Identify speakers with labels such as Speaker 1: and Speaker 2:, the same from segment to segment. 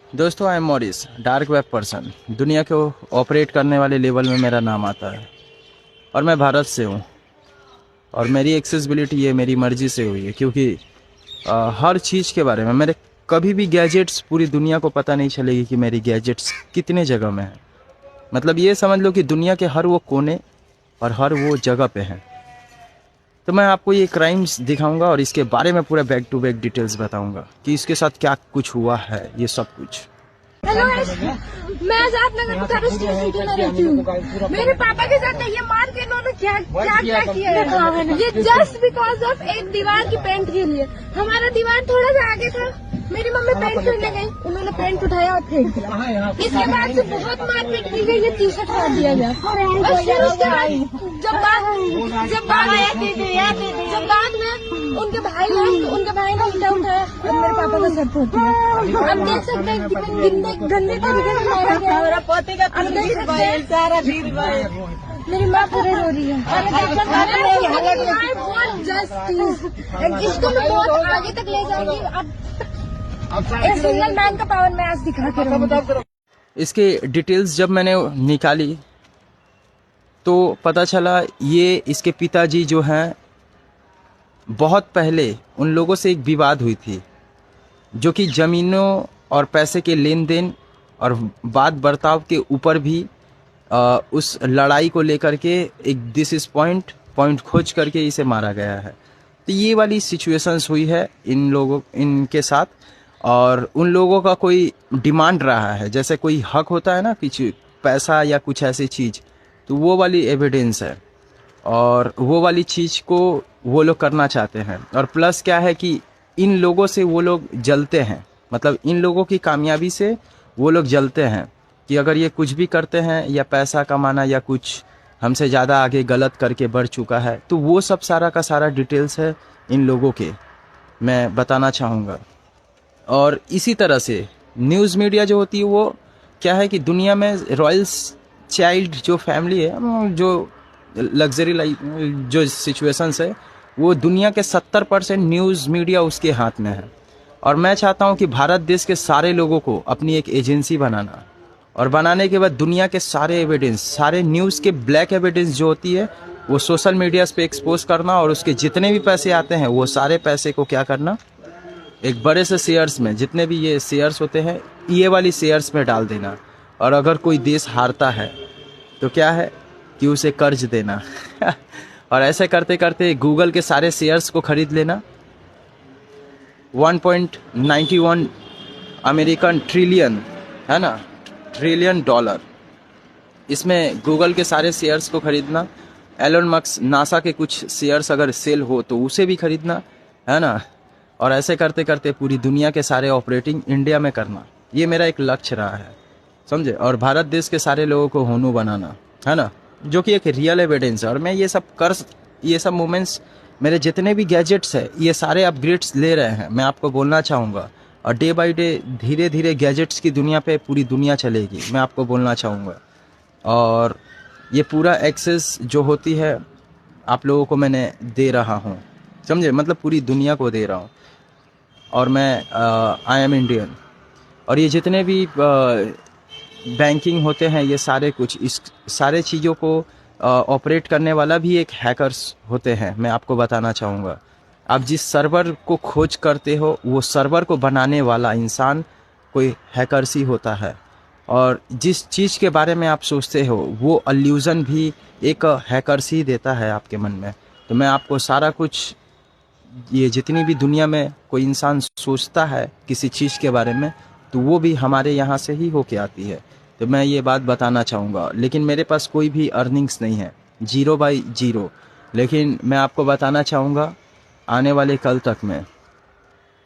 Speaker 1: दोस्तों, I am Morris, dark web person. दुनिया को ऑपरेट करने वाले लेवल में मेरा नाम आता है और मैं भारत से हूँ। और मेरी एक्सेसिबिलिटी ये मेरी मर्जी से हुई है, क्योंकि हर चीज़ के बारे में मेरे कभी भी गैजेट्स पूरी दुनिया को पता नहीं चलेगी कि मेरी गैजेट्स कितने जगह में हैं। मतलब ये समझ लो कि दुनिया के हर वो कोने और हर वो जगह पे हैं। तो मैं आपको ये क्राइम्स दिखाऊंगा और इसके बारे में पूरा बैक टू बैक डिटेल्स बताऊंगा कि इसके साथ क्या कुछ हुआ है, ये सब कुछ।
Speaker 2: हेलो, मैं आजाद नगर पुलिस स्टेशन क्यों रहती हूँ। मेरे पापा के साथ ये मार के इन्होंने क्या किया है। ये जस्ट बिकॉज ऑफ एक दीवार की पेंट के लिए। हमारा दीवार थोड़ा सा आगे था, मेरी मम्मी पेंट करने गई, उन्होंने पेंट उठाया और फेंक दिया। इसके बाद से बहुत मारपीट की गई, ये टी शर्ट फाड़ दिया गया। और फिर उसके बाद बाद में उनके भाई ने ईटा उठाया और मेरे पापा का सर फोड़ दिया। अब देख सकते हैं कितने गंदे तरीके से मारा गया। मेरी माँ पूरे रो रही है। इसको मैं बहुत आगे तक ले जाऊंगी। अब सिंगल मैन का पावर मैं आज दिखा के रहूंगी।
Speaker 1: इसके डिटेल्स जब मैंने निकाली तो पता चला ये इसके पिताजी जो हैं, बहुत पहले उन लोगों से एक विवाद हुई थी, जो कि ज़मीनों और पैसे के लेन देन और बात बर्ताव के ऊपर भी उस लड़ाई को लेकर के एक दिस इज पॉइंट खोज करके इसे मारा गया है। तो ये वाली सिचुएशंस हुई है इनके साथ। और उन लोगों का कोई डिमांड रहा है, जैसे कोई हक होता है ना, कुछ पैसा या कुछ ऐसी चीज़, तो वो वाली एविडेंस है और वो वाली चीज़ को वो लोग करना चाहते हैं। और प्लस क्या है कि इन लोगों से वो लोग जलते हैं, मतलब इन लोगों की कामयाबी से वो लोग जलते हैं कि अगर ये कुछ भी करते हैं या पैसा कमाना या कुछ हमसे ज़्यादा आगे गलत करके बढ़ चुका है, तो वो सब सारा का सारा डिटेल्स है इन लोगों के, मैं बताना चाहूँगा। और इसी तरह से न्यूज़ मीडिया जो होती है वो क्या है कि दुनिया में रॉयल्स चाइल्ड जो फैमिली है, जो लग्जरी लाइफ जो सिचुएशंस है, वो दुनिया के 70% न्यूज़ मीडिया उसके हाथ में है। और मैं चाहता हूँ कि भारत देश के सारे लोगों को अपनी एक एजेंसी बनाना, और बनाने के बाद दुनिया के सारे एविडेंस, सारे न्यूज़ के ब्लैक एविडेंस जो होती है वो सोशल मीडियाज़ पे एक्सपोज करना, और उसके जितने भी पैसे आते हैं वो सारे पैसे को क्या करना, एक बड़े से शेयर्स में, जितने भी ये शेयर्स होते हैं ये वाली शेयर्स में डाल देना। और अगर कोई देश हारता है तो क्या है कि उसे कर्ज देना और ऐसे करते करते गूगल के सारे शेयर्स को खरीद लेना। 1.91 अमेरिकन ट्रिलियन है ना, ट्रिलियन डॉलर, इसमें गूगल के सारे शेयर्स को खरीदना। एलन मस्क नासा के कुछ शेयर्स अगर सेल हो तो उसे भी खरीदना, है ना। और ऐसे करते करते पूरी दुनिया के सारे ऑपरेटिंग इंडिया में करना, ये मेरा एक लक्ष्य रहा है, समझे। और भारत देश के सारे लोगों को होनू बनाना, है ना, जो कि एक रियल एविडेंस है। और मैं ये सब मोमेंट्स, मेरे जितने भी गैजेट्स है ये सारे अपग्रेड्स ले रहे हैं, मैं आपको बोलना चाहूँगा। और डे बाय डे धीरे धीरे गैजेट्स की दुनिया पे पूरी दुनिया चलेगी, मैं आपको बोलना चाहूँगा। और ये पूरा एक्सेस जो होती है आप लोगों को मैंने दे रहा हूँ, समझे, मतलब पूरी दुनिया को दे रहा हूँ। और मैं आई एम इंडियन। और ये जितने भी बैंकिंग होते हैं, ये सारे कुछ, इस सारे चीज़ों को ऑपरेट करने वाला भी एक हैकर्स होते हैं, मैं आपको बताना चाहूँगा। आप जिस सर्वर को खोज करते हो वो सर्वर को बनाने वाला इंसान कोई हैकर्स ही होता है। और जिस चीज़ के बारे में आप सोचते हो वो अल्यूज़न भी एक हैकर्स ही देता है आपके मन में। तो मैं आपको सारा कुछ, ये जितनी भी दुनिया में कोई इंसान सोचता है किसी चीज़ के बारे में, तो वो भी हमारे यहाँ से ही होके आती है। तो मैं ये बात बताना चाहूँगा। लेकिन मेरे पास कोई भी अर्निंग्स नहीं है, 0/0। लेकिन मैं आपको बताना चाहूँगा, आने वाले कल तक में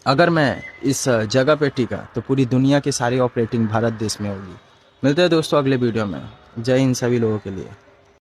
Speaker 1: अगर मैं इस जगह पे टिका तो पूरी दुनिया की सारी ऑपरेटिंग भारत देश में होगी। मिलते हैं दोस्तों अगले वीडियो में। जय हिंद सभी लोगों के लिए।